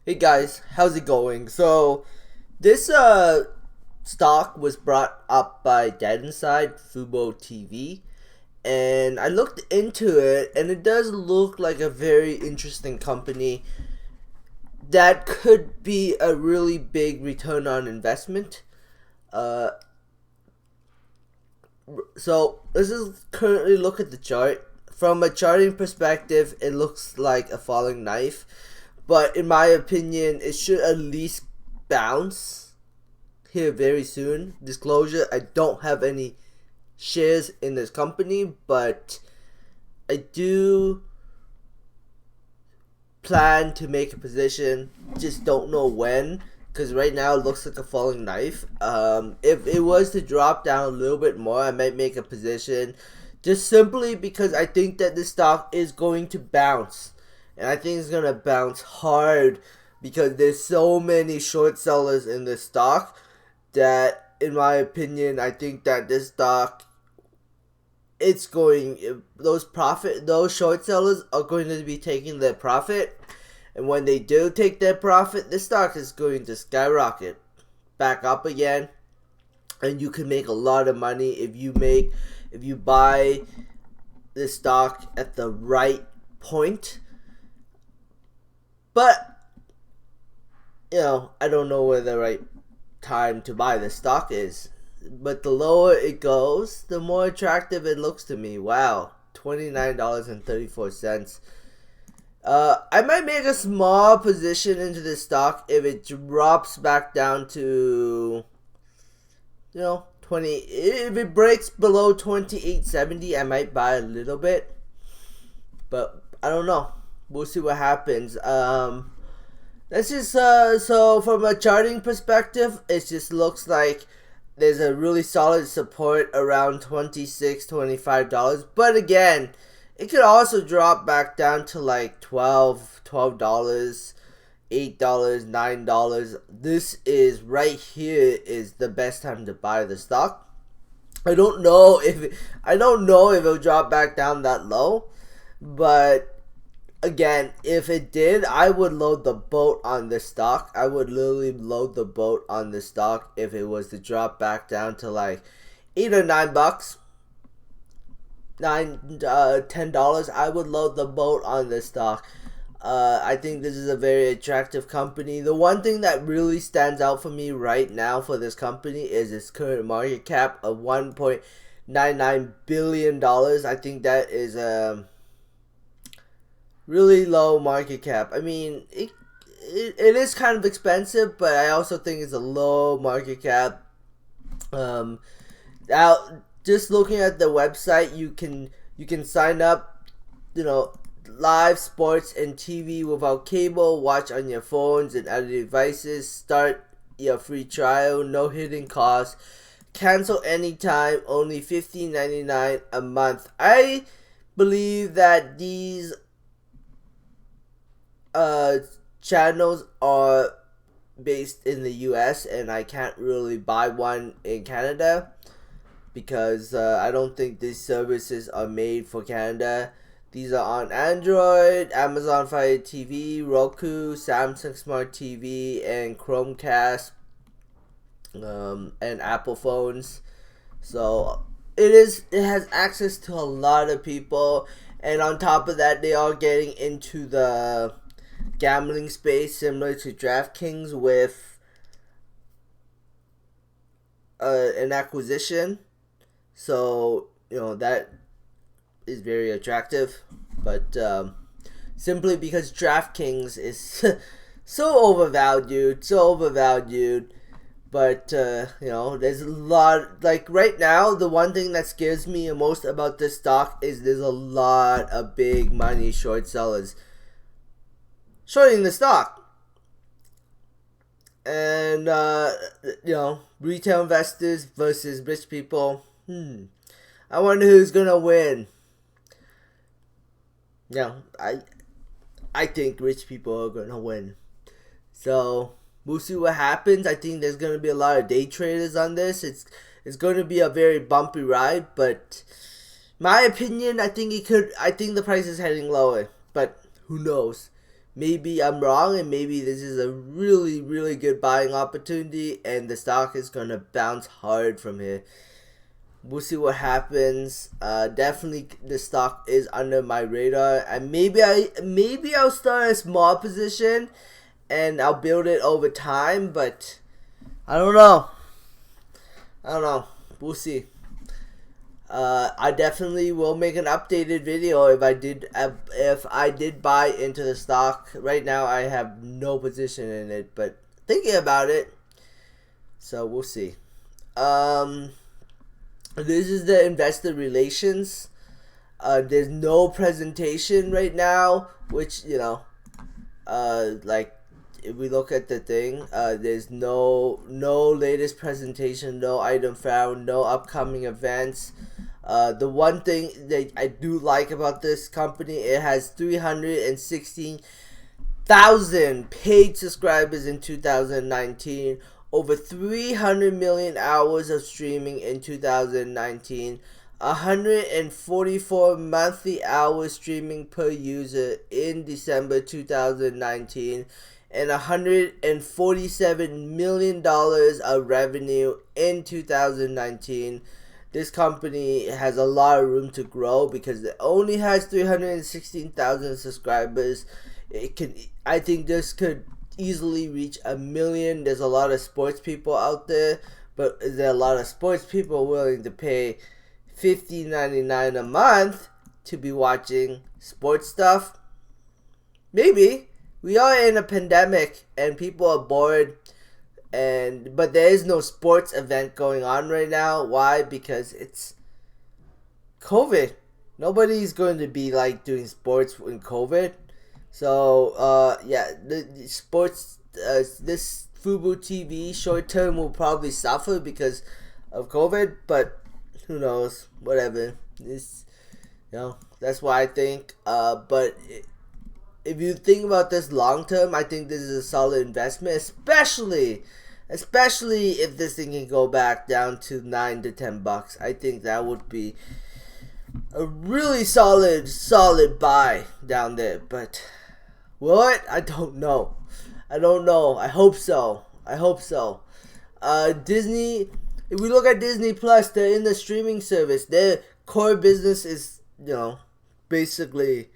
Hey guys, how's it going? So this stock was brought up by Dead Inside FUBO TV, and I looked into it, and it does look like a very interesting company that could be a really big return on investment. Uh, so let's just currently look at the chart. From a charting perspective, it looks like a falling knife, but in my opinion, it should at least bounce here very soon. Disclosure, I don't have any shares in this company, but I do plan to make a position. Just don't know when, because right now it looks like a falling knife. If it was to drop down a little bit more, I might make a position, just simply because I think that this stock is going to bounce, and I think it's gonna bounce hard because there's so many short sellers in this stock that, in my opinion, I think that this stock, it's going, those short sellers are going to be taking their profit, and when they do take their profit, this stock is going to skyrocket back up again, and you can make a lot of money if you buy this stock at the right point. But I don't know where the right time to buy this stock is. But the lower it goes, the more attractive it looks to me. Wow, $29.34. I might make a small position into this stock if it drops back down to 20. If it breaks below 28.70, I might buy a little bit, but I don't know. We'll see what happens. That's just so from a charting perspective, it just looks like there's a really solid support around $26-25. But again, it could also drop back down to like $12, $8, $9. This is right here is the best time to buy the stock. I don't know if it'll drop back down that low, but again, if it did, I would load the boat on this stock. I would literally load the boat on this stock if it was to drop back down to like $8 or $9, $10. I would load the boat on this stock. I think this is a very attractive company. The one thing that really stands out for me right now for this company is its current market cap of $1.99 billion. I think that is a really low market cap. I mean, it is kind of expensive, but I also think it's a low market cap. Now, just looking at the website, you can sign up, live sports and TV without cable, watch on your phones and other devices, start your free trial, no hidden costs, cancel anytime, only $15.99 a month. I believe that these channels are based in the US, and I can't really buy one in Canada because I don't think these services are made for Canada. These are on Android, Amazon Fire TV, Roku, Samsung Smart TV, and Chromecast, and Apple phones. So it has access to a lot of people, and on top of that, they are getting into the gambling space similar to DraftKings with an acquisition. So that is very attractive, but simply because DraftKings is so overvalued. But there's a lot, like right now, the one thing that scares me the most about this stock is there's a lot of big money short sellers shorting the stock, and retail investors versus rich people. I wonder who's gonna win. I think rich people are gonna win. So we'll see what happens. I think there's gonna be a lot of day traders on this. It's gonna be a very bumpy ride, but my opinion, I think the price is heading lower. But who knows? maybe I'm wrong, and maybe this is a really, really good buying opportunity, and the stock is gonna bounce hard from here. We'll see what happens. Definitely, the stock is under my radar, and maybe I'll start a small position, and I'll build it over time. But I don't know. We'll see. I definitely will make an updated video if I did buy into the stock. Right now, I have no position in it, but thinking about it. So we'll see. This is the investor relations. There's no presentation right now, which, you know, like if we look at the thing, there's no latest presentation, no item found, no upcoming events. The one thing that I do like about this company, it has 316,000 paid subscribers in 2019. Over 300 million hours of streaming in 2019, 144 monthly hours streaming per user in December 2019, and $147 million of revenue in 2019. This company has a lot of room to grow because it only has 316,000 subscribers. I think this could easily reach 1 million. There's a lot of sports people out there, but is there a lot of sports people willing to pay $50.99 a month to be watching sports stuff? Maybe. We are in a pandemic and people are bored, but there is no sports event going on right now. Why? Because it's COVID. Nobody's going to be like doing sports in COVID. So, yeah, the sports, this FUBO TV short term will probably suffer because of COVID, but who knows, whatever. This, you know, that's why I think, but if you think about this long term, I think this is a solid investment, especially if this thing can go back down to $9 to $10. I think that would be a really solid buy down there, but what? I don't know. I hope so. Disney, if we look at Disney Plus, they're in the streaming service. Their core business is, you know, basically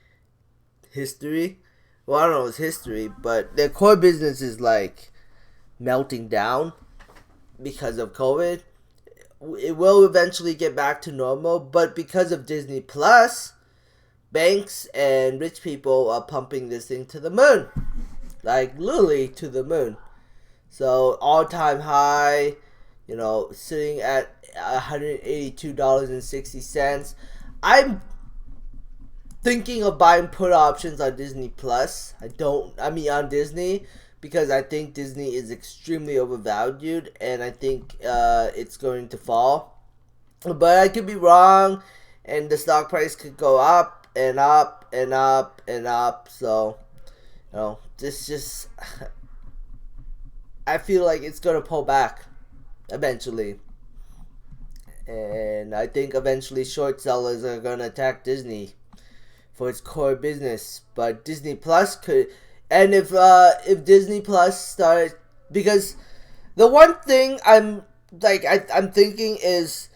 history. Well, I don't know if it's history, but their core business is like melting down because of COVID. It will eventually get back to normal, but because of Disney Plus, banks and rich people are pumping this thing to the moon. Like, literally to the moon. So, all-time high, you know, sitting at $182.60. I'm thinking of buying put options on Disney Plus. On Disney, because I think Disney is extremely overvalued, and I think it's going to fall. But I could be wrong, and the stock price could go up and up and up and up. So, you know, I feel like it's gonna pull back eventually, and I think eventually short sellers are gonna attack Disney for its core business. But Disney Plus could, and if Disney Plus starts, because the one thing I'm thinking is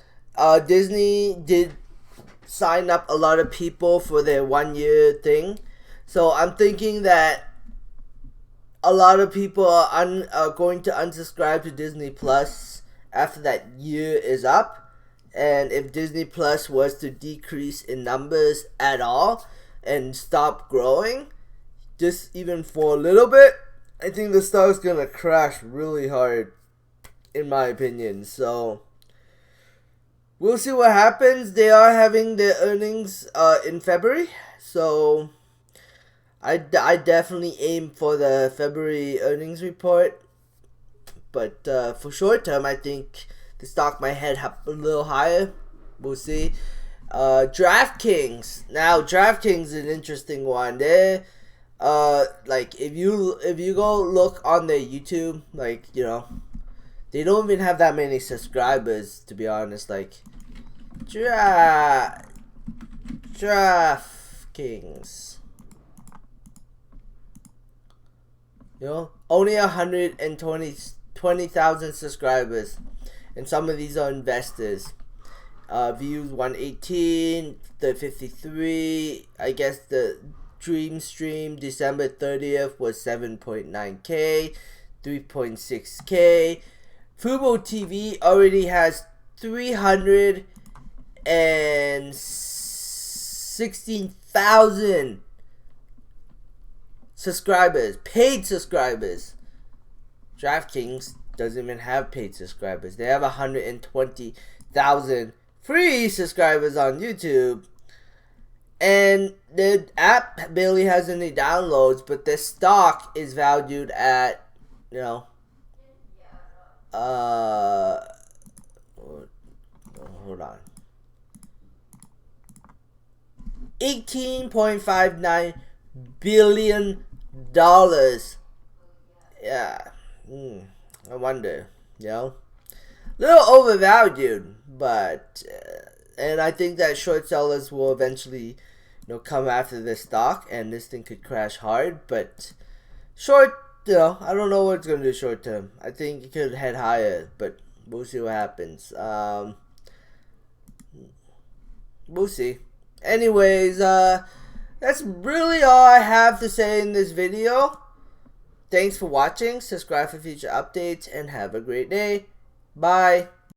Disney did sign up a lot of people for their 1 year thing, so I'm thinking that a lot of people are going to unsubscribe to Disney Plus after that year is up. And if Disney Plus was to decrease in numbers at all and stop growing, just even for a little bit, I think the stock's gonna crash really hard, in my opinion. So we'll see what happens. They are having their earnings in February, so I definitely aim for the February earnings report. But for short term, I think the stock might head up a little higher. We'll see. DraftKings. Now, DraftKings is an interesting one. They're like, if you go look on their YouTube, like, you know, they don't even have that many subscribers, to be honest. Like, DraftKings. only 120,000 subscribers, and some of these are investors. Views 118, the 53. I guess the dream stream December 30th was 7.9k, 3.6k. FUBO TV already has 316,000 subscribers, paid subscribers. DraftKings doesn't even have paid subscribers. They have 120,000 free subscribers on YouTube. And the app barely has any downloads, but the stock is valued at, hold on, $18.59 billion. Yeah, I wonder, little overvalued, but and I think that short sellers will eventually, come after this stock, and this thing could crash hard. But short, I don't know what it's gonna do short term. I think it could head higher, but we'll see what happens. We'll see. Anyways, that's really all I have to say in this video. Thanks for watching. Subscribe for future updates, and have a great day. Bye.